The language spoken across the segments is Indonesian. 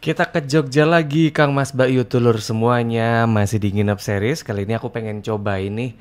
Kita ke Jogja lagi, Kang Mas Mbak Yu Tulur semuanya. Masih di Nginep Series. Kali ini aku pengen coba ini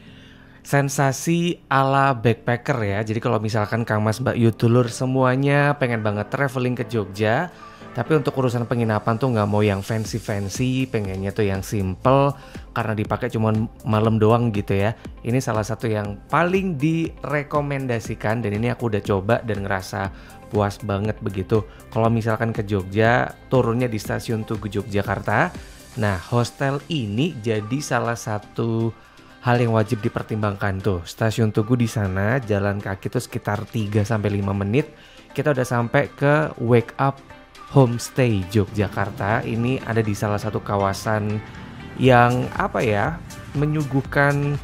sensasi ala backpacker ya. Jadi kalau misalkan Kang Mas Mbak Yu Tulur semuanya pengen banget traveling ke Jogja, tapi untuk urusan penginapan tuh nggak mau yang fancy-fancy, pengennya tuh yang simple karena dipakai cuma malam doang gitu ya. Ini salah satu yang paling direkomendasikan dan ini aku udah coba dan ngerasa puas banget begitu. Kalau misalkan ke Jogja, turunnya di stasiun Tugu Yogyakarta. Nah, hostel ini jadi salah satu hal yang wajib dipertimbangkan tuh. Stasiun Tugu di sana, jalan kaki tuh sekitar 3 sampai 5 menit. Kita udah sampai ke Wake Up Homestay Yogyakarta. Ini ada di salah satu kawasan yang apa ya, menyuguhkan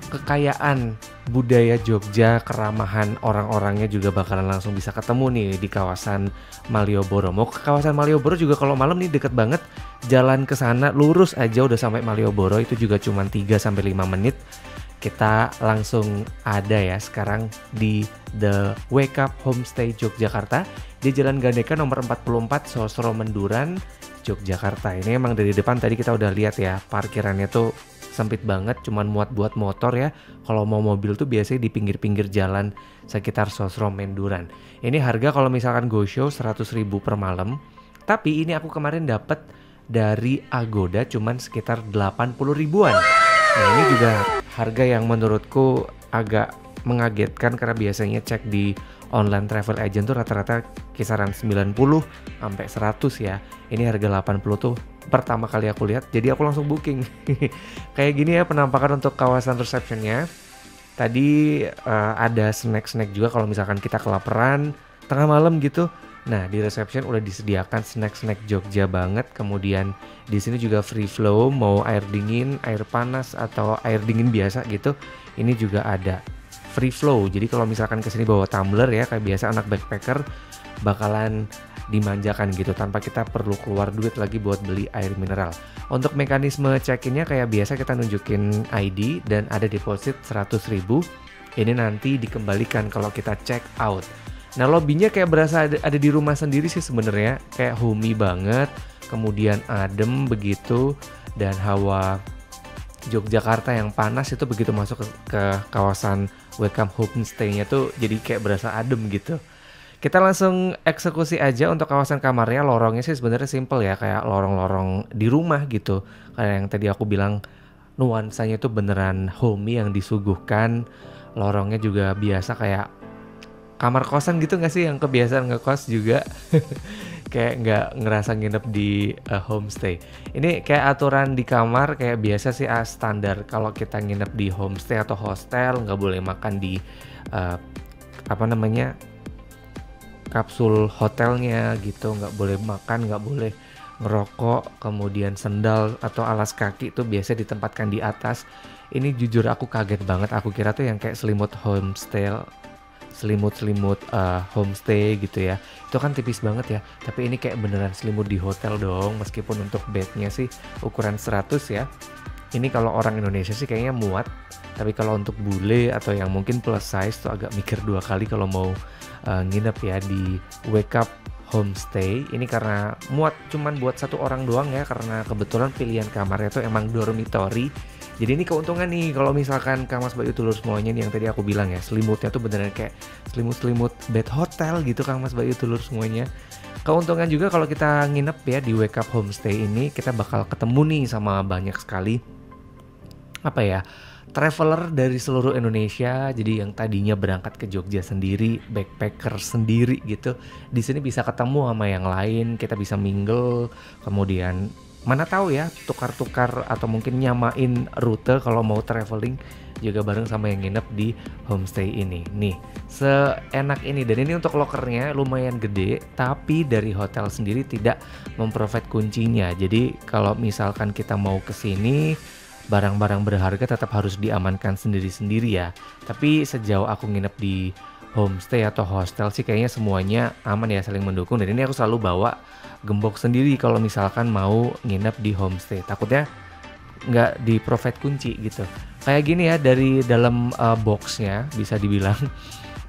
kekayaan budaya Jogja, keramahan orang-orangnya juga bakalan langsung bisa ketemu nih di kawasan Malioboro. Mau ke kawasan Malioboro juga kalau malam nih deket banget, jalan ke sana lurus aja udah sampai Malioboro, itu juga cuma 3 sampai 5 menit. Kita langsung ada ya sekarang di The Wake Up Homestay Yogyakarta di Jalan Gandeka nomor 44 Sosro Menduran, Yogyakarta. Ini emang dari depan tadi kita udah lihat ya, parkirannya tuh sempit banget, cuman muat buat motor ya. Kalau mau mobil tuh biasanya di pinggir-pinggir jalan sekitar Sosro Menduran. Ini harga kalau misalkan go show 100.000 per malam. Tapi ini aku kemarin dapat dari Agoda cuman sekitar 80 ribuan. Nah ini juga harga yang menurutku agak mengagetkan karena biasanya cek di online travel agent tuh rata-rata kisaran 90 sampai 100 ya. Ini harga 80 tuh pertama kali aku lihat, jadi aku langsung booking. Kayak gini ya penampakan untuk kawasan receptionnya. Tadi ada snack-snack juga kalau misalkan kita kelaparan tengah malam gitu. Nah di reception udah disediakan snack-snack Jogja banget. Kemudian di sini juga free flow, mau air dingin, air panas atau air dingin biasa gitu. Ini juga ada free flow. Jadi kalau misalkan kesini bawa tumbler ya kayak biasa anak backpacker bakalan dimanjakan gitu tanpa kita perlu keluar duit lagi buat beli air mineral. Untuk mekanisme check-innya kayak biasa kita nunjukin ID dan ada deposit 100.000. Ini nanti dikembalikan kalau kita check out. Nah lobbynya kayak berasa ada di rumah sendiri sih sebenarnya, kayak homey banget, kemudian adem begitu dan hawa Yogyakarta yang panas itu begitu masuk ke kawasan Welcome Homestay-nya tuh jadi kayak berasa adem gitu. Kita langsung eksekusi aja untuk kawasan kamarnya. Lorongnya sih sebenarnya simple ya, kayak lorong-lorong di rumah gitu. Kayak yang tadi aku bilang, nuansanya tuh beneran homey yang disuguhkan. Lorongnya juga biasa kayak kamar kosan gitu gak sih, yang kebiasaan ngekos juga. Kayak nggak ngerasa nginep di homestay. Ini kayak aturan di kamar kayak biasa sih standar. Kalau kita nginep di homestay atau hostel nggak boleh makan di kapsul hotelnya gitu, nggak boleh makan, nggak boleh ngerokok, kemudian sendal atau alas kaki itu biasa ditempatkan di atas. Ini jujur aku kaget banget, aku kira tuh yang kayak selimut homestay gitu ya, itu kan tipis banget ya, tapi ini kayak beneran selimut di hotel dong, meskipun untuk bednya sih ukuran 100 ya. Ini kalau orang Indonesia sih kayaknya muat, tapi kalau untuk bule atau yang mungkin plus size tuh agak mikir 2 kali kalau mau nginep ya di Wake Up Homestay. Ini karena muat cuman buat 1 orang doang ya, karena kebetulan pilihan kamarnya tuh emang dormitory. Jadi ini keuntungan nih kalau misalkan Kang Mas Mbak Yu Tulur semuanya nih, yang tadi aku bilang ya, selimutnya tuh beneran kayak selimut-selimut bed hotel gitu Kang Mas Mbak Yu Tulur semuanya. Keuntungan juga kalau kita nginep ya di Wake Up Homestay ini, kita bakal ketemu nih sama banyak sekali traveler dari seluruh Indonesia. Jadi yang tadinya berangkat ke Jogja sendiri, backpacker sendiri gitu, di sini bisa ketemu sama yang lain, kita bisa mingle, kemudian mana tahu ya tukar-tukar atau mungkin nyamain rute kalau mau traveling juga bareng sama yang nginep di homestay ini. Nih, seenak ini, dan ini untuk lokernya lumayan gede, tapi dari hotel sendiri tidak memprovide kuncinya. Jadi kalau misalkan kita mau kesini, barang-barang berharga tetap harus diamankan sendiri-sendiri ya. Tapi sejauh aku nginep di homestay atau hostel sih kayaknya semuanya aman ya, saling mendukung. Dan ini aku selalu bawa gembok sendiri kalau misalkan mau nginep di homestay, takutnya nggak di provide kunci gitu. Kayak gini ya, dari dalam boxnya bisa dibilang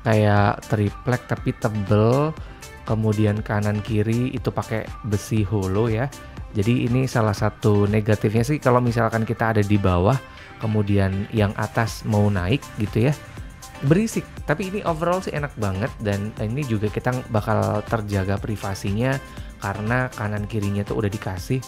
kayak triplek tapi tebel, kemudian kanan kiri itu pakai besi holo ya. Jadi ini salah satu negatifnya sih kalau misalkan kita ada di bawah, kemudian yang atas mau naik gitu ya, berisik. Tapi ini overall sih enak banget, dan ini juga kita bakal terjaga privasinya karena kanan kirinya tuh udah dikasih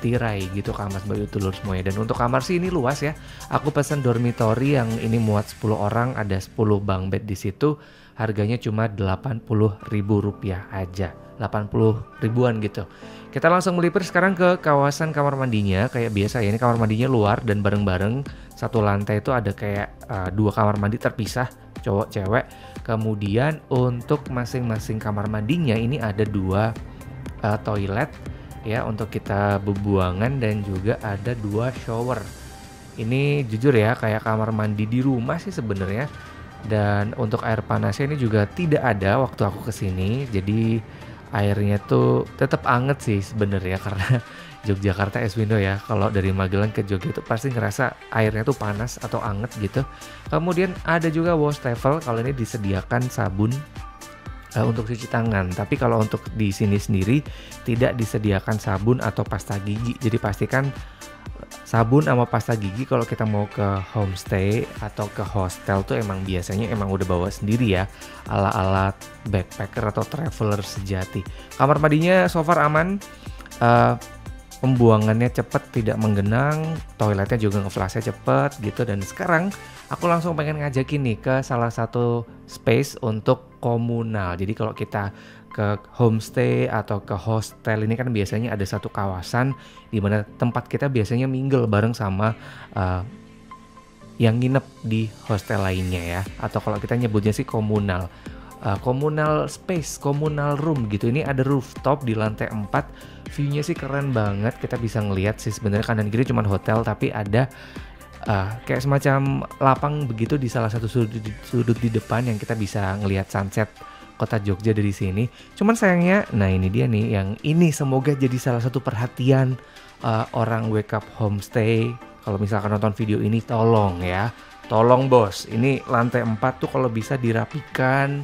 tirai gitu kamar Bayu Telur semuanya. Dan untuk kamar sih ini luas ya. Aku pesan dormitory yang ini muat 10 orang, ada 10 bunk bed di situ. Harganya cuma Rp80.000 aja. 80 ribuan gitu. Kita langsung melipir sekarang ke kawasan kamar mandinya. Kayak biasa ya, ini kamar mandinya luar dan bareng-bareng. Satu lantai itu ada kayak 2 kamar mandi terpisah, cowok cewek. Kemudian untuk masing-masing kamar mandinya ini ada 2 toilet ya untuk kita bebuangan, dan juga ada 2 shower. Ini jujur ya kayak kamar mandi di rumah sih sebenarnya. Dan untuk air panasnya ini juga tidak ada waktu aku kesini, jadi airnya tuh tetap anget sih sebenarnya karena Yogyakarta Eswindo ya. Kalau dari Magelang ke Jogja itu pasti ngerasa airnya tuh panas atau anget gitu. Kemudian ada juga wastafel, kalau ini disediakan sabun untuk cuci tangan. Tapi kalau untuk di sini sendiri tidak disediakan sabun atau pasta gigi. Jadi pastikan sabun sama pasta gigi kalau kita mau ke homestay atau ke hostel tuh emang biasanya emang udah bawa sendiri ya, ala-ala backpacker atau traveler sejati. Kamar mandinya so far aman, pembuangannya cepet, tidak menggenang, toiletnya juga ngeflushnya cepet gitu. Dan sekarang aku langsung pengen ngajakin nih ke salah satu space untuk komunal. Jadi kalau kita ke homestay atau ke hostel ini kan biasanya ada satu kawasan di mana tempat kita biasanya mingle bareng sama yang nginep di hostel lainnya ya. Atau kalau kita nyebutnya sih komunal. Communal space, communal room gitu. Ini ada rooftop di lantai 4. View-nya sih keren banget. Kita bisa ngelihat sih sebenarnya kanan kiri cuma hotel, tapi ada kayak semacam lapang begitu di salah satu sudut di depan yang kita bisa ngelihat sunset kota Jogja dari sini. Cuman sayangnya, nah ini dia nih yang ini semoga jadi salah satu perhatian orang Wake Up Homestay. Kalau misalkan nonton video ini tolong ya, tolong bos, ini lantai 4 tuh kalau bisa dirapikan.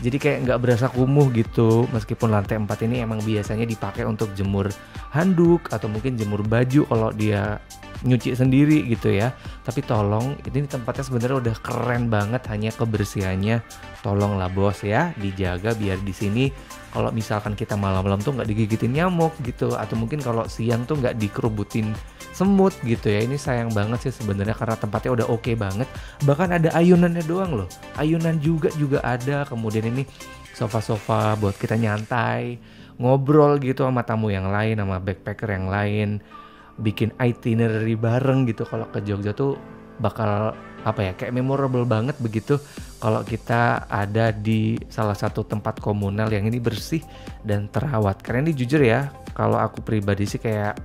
Jadi kayak nggak berasa kumuh gitu, meskipun lantai 4 ini emang biasanya dipakai untuk jemur handuk atau mungkin jemur baju kalau dia nyuci sendiri gitu ya. Tapi tolong, ini tempatnya sebenarnya udah keren banget, hanya kebersihannya tolonglah bos ya, dijaga biar di sini kalau misalkan kita malam-malam tuh nggak digigitin nyamuk gitu, atau mungkin kalau siang tuh nggak dikerubutin semut gitu ya. Ini sayang banget sih sebenarnya karena tempatnya udah oke banget. Bahkan ada ayunannya doang loh, ayunan juga ada. Kemudian ini sofa-sofa buat kita nyantai, ngobrol gitu sama tamu yang lain, sama backpacker yang lain, bikin itinerary bareng gitu. Kalau ke Jogja tuh bakal apa ya, kayak memorable banget begitu kalau kita ada di salah satu tempat komunal yang ini bersih dan terawat. Karena ini jujur ya, kalau aku pribadi sih kayak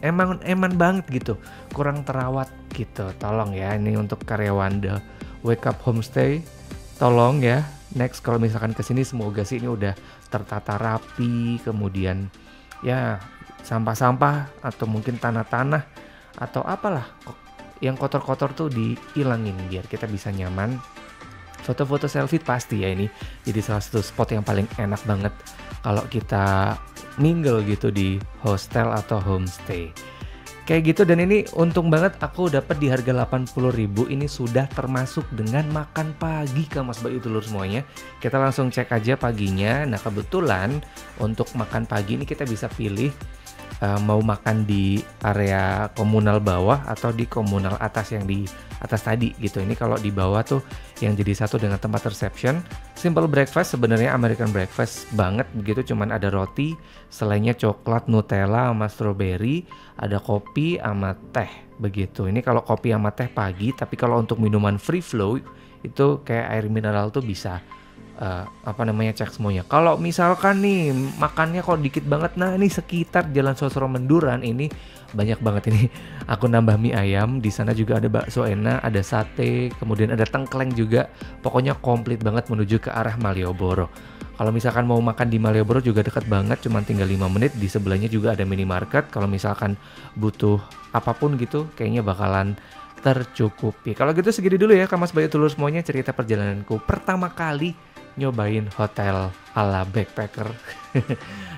eman banget gitu, kurang terawat gitu. Tolong ya, ini untuk karyawan The Wake Up Homestay, tolong ya next kalau misalkan kesini semoga sih ini udah tertata rapi, kemudian ya sampah-sampah atau mungkin tanah-tanah atau apalah yang kotor-kotor tuh dihilangin biar kita bisa nyaman. Foto-foto selfie pasti ya, ini jadi salah satu spot yang paling enak banget kalau kita mingle gitu di hostel atau homestay kayak gitu. Dan ini untung banget aku dapat di harga 80.000. Ini sudah termasuk dengan makan pagi Kak Mas Bayu Telur semuanya. Kita langsung cek aja paginya. Nah kebetulan untuk makan pagi ini kita bisa pilih mau makan di area komunal bawah atau di komunal atas yang di atas tadi gitu. Ini kalau di bawah tuh yang jadi satu dengan tempat reception. Simple breakfast, sebenarnya American breakfast banget begitu, cuman ada roti, selainnya coklat, Nutella sama strawberry, ada kopi sama teh begitu. Ini kalau kopi sama teh pagi, tapi kalau untuk minuman free flow itu kayak air mineral tuh bisa cek semuanya. Kalau misalkan nih makannya kok dikit banget, nah ini sekitar Jalan Sosro Menduran ini banyak banget. Ini aku nambah mie ayam, di sana juga ada bakso enak, ada sate, kemudian ada tengkleng juga. Pokoknya komplit banget menuju ke arah Malioboro. Kalau misalkan mau makan di Malioboro juga dekat banget, cuma tinggal 5 menit. Di sebelahnya juga ada minimarket. Kalau misalkan butuh apapun gitu, kayaknya bakalan tercukupi. Kalau gitu segini dulu ya Kak Mas Bayu Telur semuanya, cerita perjalananku pertama kali nyobain hotel ala backpacker.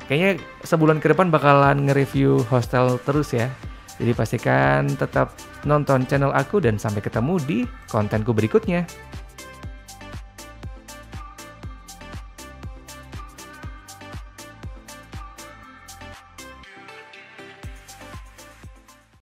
Kayaknya sebulan ke depan bakalan nge-review hostel terus ya. Jadi pastikan tetap nonton channel aku dan sampai ketemu di kontenku berikutnya.